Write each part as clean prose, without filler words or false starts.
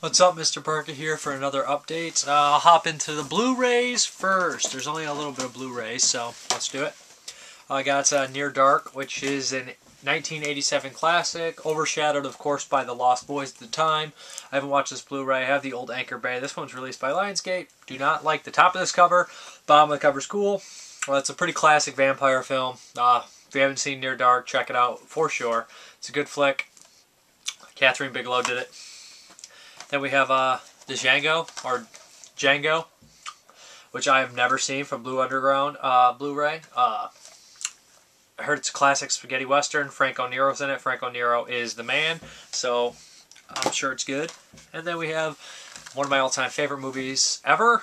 What's up, Mr. Parka here for another update. I'll hop into the Blu-rays first. There's only a little bit of Blu-rays, so let's do it. I got Near Dark, which is an 1987 classic, overshadowed, of course, by The Lost Boys at the time. I haven't watched this Blu-ray. I have the old Anchor Bay. This one's released by Lionsgate. Do not like the top of this cover. Bottom of the cover's cool. Well, it's a pretty classic vampire film. If you haven't seen Near Dark, check it out for sure. It's a good flick. Catherine Bigelow did it. Then we have the Django, which I have never seen, from Blue Underground Blu-ray. I heard it's a classic spaghetti western. Franco Nero's in it. Franco Nero is the man, so I'm sure it's good. And then we have one of my all-time favorite movies ever,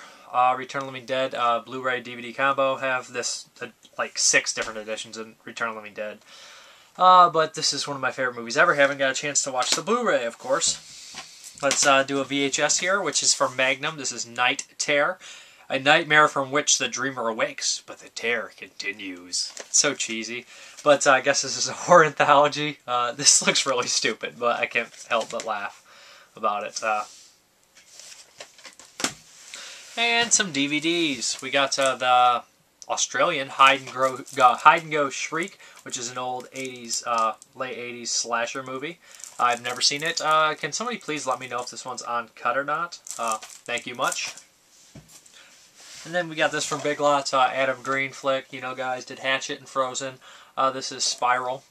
Return of the Living Dead Blu-ray DVD combo. Have this like 6 different editions in Return of the Living Dead. But this is one of my favorite movies ever. Haven't got a chance to watch the Blu-ray, of course. Let's do a VHS here, which is from Magnum. This is Night Terror. A nightmare from which the dreamer awakes, but the terror continues. It's so cheesy. But I guess this is a horror anthology. This looks really stupid, but I can't help but laugh about it. And some DVDs. We got the Australian Hide and Go Shriek, which is an old 80s, late 80s slasher movie. I've never seen it. Can somebody please let me know if this one's uncut or not? Thank you much. And then we got this from Big Lots, Adam Green flick. You know, guys, did Hatchet and Frozen. This is Spiral.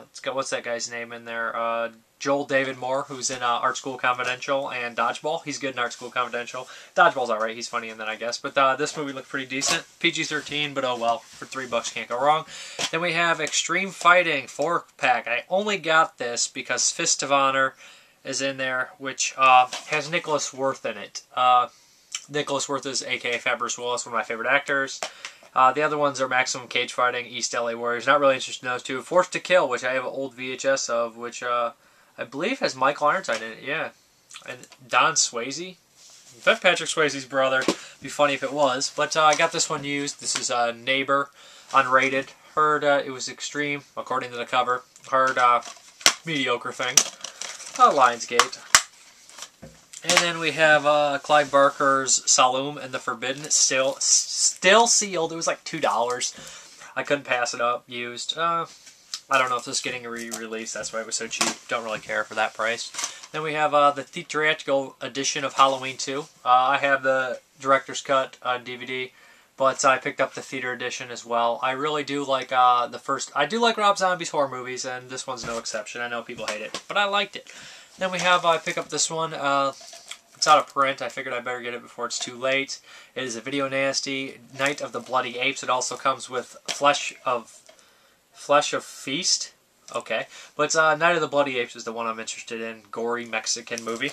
It's got, what's that guy's name in there? Joel David Moore, who's in Art School Confidential and Dodgeball. He's good in Art School Confidential. Dodgeball's alright, he's funny in that, I guess. But this movie looked pretty decent. PG-13, but oh well. For $3 can't go wrong. Then we have Extreme Fighting 4-pack. I only got this because Fist of Honor is in there, which has Nicholas Worth in it. Nicholas Worth is a.k.a. Fat Bruce Willis, one of my favorite actors. The other ones are Maximum Cage Fighting, East LA Warriors. Not really interested in those two. Forced to Kill, which I have an old VHS of, which I believe has Michael Ironside in it, yeah. And Don Swayze. That's Patrick Swayze's brother. Be funny if it was. But I got this one used. This is Neighbor, unrated. Heard it was extreme, according to the cover. Heard mediocre thing. Lionsgate. And then we have Clive Barker's Salome and the Forbidden. It's still sealed. It was like $2. I couldn't pass it up. Used. I don't know if this is getting a re-release. That's why it was so cheap. Don't really care for that price. Then we have the theatrical edition of Halloween 2. I have the director's cut DVD, but I picked up the theater edition as well. I really do like the first. I do like Rob Zombie's horror movies, and this one's no exception. I know people hate it, but I liked it. Then we have I pick up this one. It's out of print. I figured I better get it before it's too late. It is a Video Nasty Night of the Bloody Apes. It also comes with Flesh of Feast. Okay. But Night of the Bloody Apes is the one I'm interested in. Gory Mexican movie.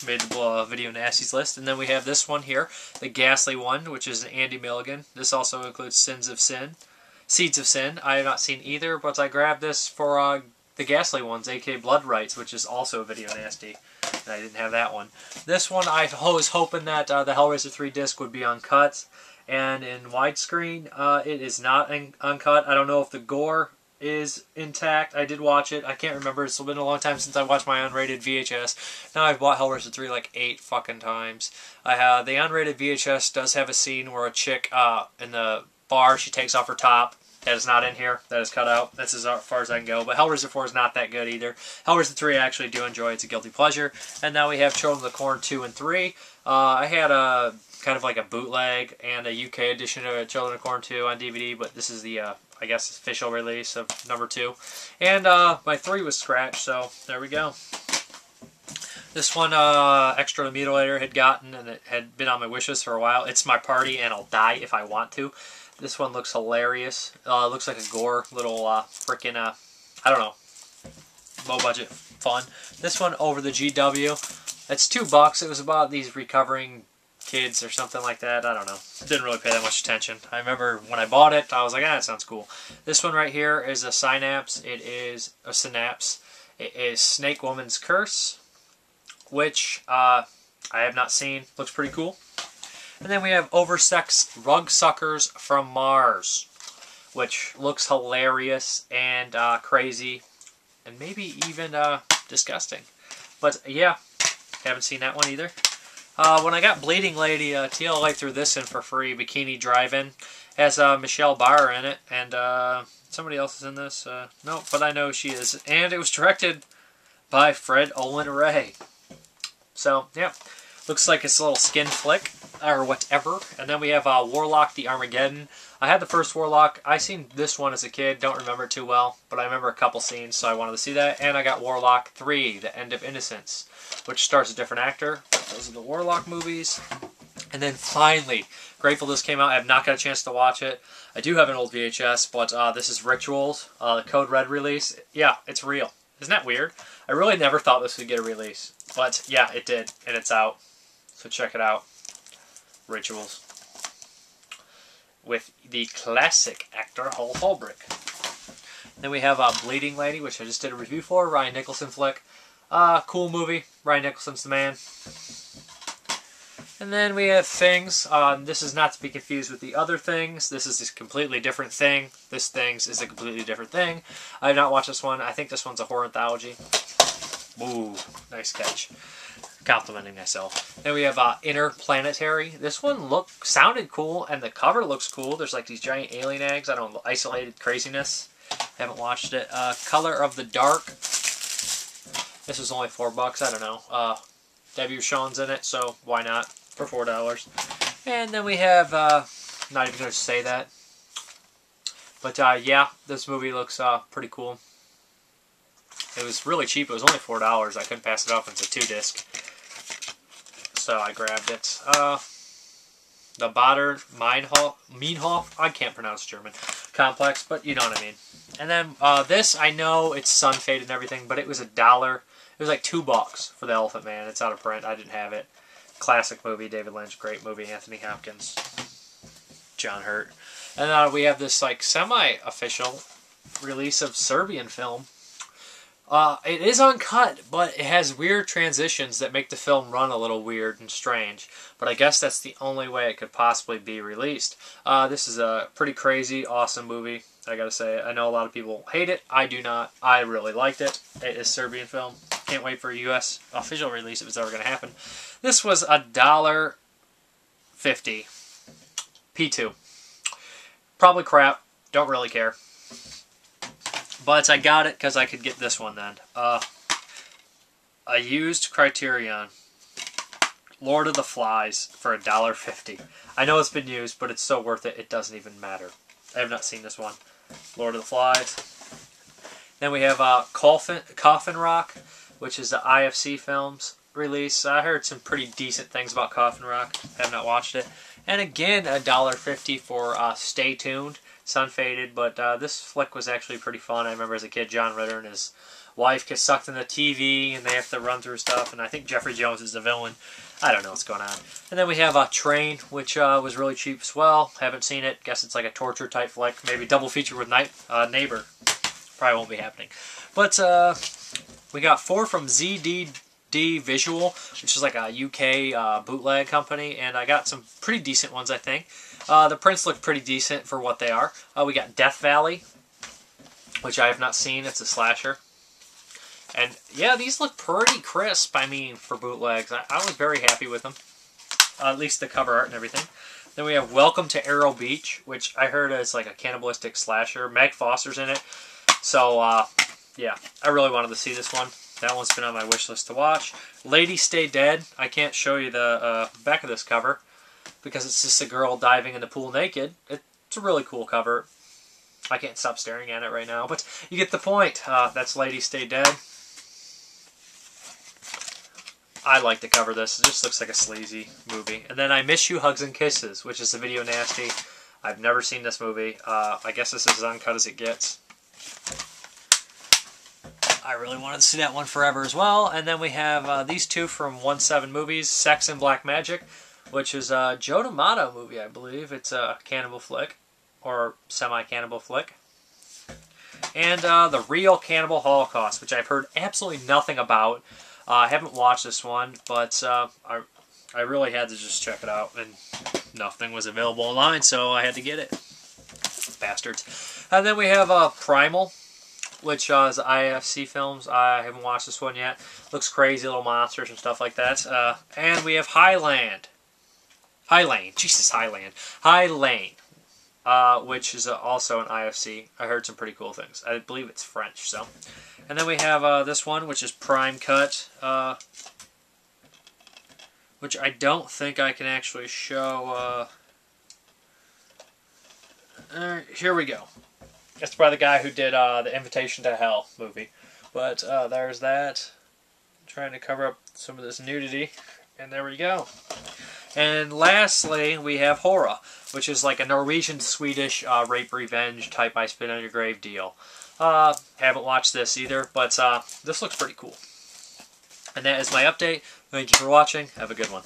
Made the Video Nasties list. And then we have this one here. The Ghastly one, which is an Andy Milligan. This also includes Seeds of Sin. I have not seen either, but I grabbed this for the Ghastly ones, aka Blood Rights, which is also a Video Nasty. And I didn't have that one. This one, I was hoping that the Hellraiser 3 disc would be uncut. And in widescreen, it is not uncut. I don't know if the gore is intact. I did watch it. I can't remember. It's been a long time since I watched my unrated VHS. Now I've bought Hellraiser 3 like 8 fucking times. The unrated VHS does have a scene where a chick in the bar, she takes off her top. That is not in here. That is cut out. That's as far as I can go. But Hellraiser 4 is not that good either. Hellraiser 3 I actually do enjoy. It's a guilty pleasure. And now we have Children of the Corn 2 and 3. I had a kind of like a bootleg and a UK edition of Children of the Corn 2 on DVD, but this is the, I guess, official release of number 2. And my 3 was scratched, so there we go. This one, Extra the Mutilator had gotten, and it had been on my wishlist for a while. It's my party, and I'll die if I want to. This one looks hilarious. Looks like a gore little freaking, I don't know, low budget fun. This one over the GW. It's $2. It was about these recovering kids or something like that. I don't know. Didn't really pay that much attention. I remember when I bought it, I was like, that sounds cool. This one right here is a Synapse. It is a Synapse. It is Snake Woman's Curse, which I have not seen. Looks pretty cool. And then we have Oversexed Rugsuckers from Mars, which looks hilarious and crazy and maybe even disgusting. But yeah, Haven't seen that one either. When I got Bleeding Lady, TLA threw this in for free. Bikini Drive In. Has Michelle Barr in it, and somebody else is in this. No, but I know she is. And it was directed by Fred Olen Ray. So, yeah. Looks like it's a little skin flick, or whatever. And then we have Warlock, the Armageddon. I had the first Warlock. I seen this one as a kid. Don't remember it too well, but I remember a couple scenes, so I wanted to see that. And I got Warlock 3, The End of Innocence, which stars a different actor. Those are the Warlock movies. And then finally, grateful this came out. I have not got a chance to watch it. I do have an old VHS, but this is Rituals, the Code Red release. Yeah, it's real. Isn't that weird? I really never thought this would get a release. But yeah, it did, and it's out. So check it out. Rituals. With the classic actor Hull Holbrook. Then we have Bleeding Lady, which I just did a review for. Ryan Nicholson flick. Cool movie. Ryan Nicholson's the man. And then we have Things. This is not to be confused with the other Things. This is a completely different thing. This Things is a completely different thing. I have not watched this one. I think this one's a horror anthology. Ooh, nice catch. Complimenting myself. Then we have Interplanetary. This one sounded cool, and the cover looks cool. There's like these giant alien eggs. I don't know, isolated craziness. Haven't watched it. Color of the Dark. This was only $4. I don't know. Debbie Shawn's in it, so why not? For $4. And then we have, not even going to say that. But yeah, this movie looks pretty cool. It was really cheap. It was only $4. I couldn't pass it up. It's a 2-disc. So I grabbed it. The Bader Meinhof. I can't pronounce German. Complex, but you know what I mean. And then this, I know it's sun faded and everything, but it was $1. It was like $2 for the Elephant Man. It's out of print. I didn't have it. Classic movie. David Lynch. Great movie. Anthony Hopkins. John Hurt. And we have this like semi-official release of Serbian film. It is uncut, but it has weird transitions that make the film run a little weird and strange. But I guess that's the only way it could possibly be released. This is a pretty crazy, awesome movie, I gotta say. I know a lot of people hate it. I do not. I really liked it. It is a Serbian film. Can't wait for a U.S. official release if it's ever going to happen. This was $1.50. P2. Probably crap. Don't really care. But I got it because I could get this one then. A used Criterion. Lord of the Flies for $1.50. I know it's been used, but it's so worth it, it doesn't even matter. I have not seen this one. Lord of the Flies. Then we have Coffin Rock, which is the IFC Films release. I heard some pretty decent things about Coffin Rock. I have not watched it. And again, $1.50 for Stay Tuned. Sun faded, but this flick was actually pretty fun. I remember as a kid, John Ritter and his wife get sucked in the TV, and they have to run through stuff, and I think Jeffrey Jones is the villain. I don't know what's going on. And then we have Train, which was really cheap as well. Haven't seen it. Guess it's like a torture-type flick. Maybe double feature with Neighbor. Probably won't be happening. But we got 4 from ZDD Visual, which is like a UK bootleg company, and I got some pretty decent ones, I think. The prints look pretty decent for what they are. We got Death Valley, which I have not seen. It's a slasher. And yeah, these look pretty crisp, I mean, for bootlegs. I was very happy with them. At least the cover art and everything. Then we have Welcome to Arrow Beach, which I heard is like a cannibalistic slasher. Meg Foster's in it. So, yeah, I really wanted to see this one. That one's been on my wish list to watch. Lady Stay Dead. I can't show you the back of this cover, because it's just a girl diving in the pool naked. It's a really cool cover. I can't stop staring at it right now, but you get the point. That's Lady Stay Dead. I like the cover of this. It just looks like a sleazy movie. And then I Miss You, Hugs and Kisses, which is a video nasty. I've never seen this movie. I guess this is as uncut as it gets. I really wanted to see that one forever as well. And then we have these two from 1-7 Movies, Sex and Black Magic, which is a Joe D'Amato movie, I believe. It's a cannibal flick, or semi-cannibal flick. And The Real Cannibal Holocaust, which I've heard absolutely nothing about. I haven't watched this one, but I really had to just check it out, and nothing was available online, so I had to get it. Bastards. And then we have Primal, which is IFC Films. I haven't watched this one yet. Looks crazy, little monsters and stuff like that. And we have Highlane, which is also an IFC. I heard some pretty cool things. I believe it's French. So, and then we have this one, which is Prime Cut, which I don't think I can actually show. Here we go. It's by the guy who did the Invitation to Hell movie. But there's that. I'm trying to cover up some of this nudity. And there we go. And lastly, we have Horror, which is like a Norwegian-Swedish rape revenge type I Spit on Your Grave deal. Haven't watched this either, but this looks pretty cool. And that is my update. Thank you for watching. Have a good one.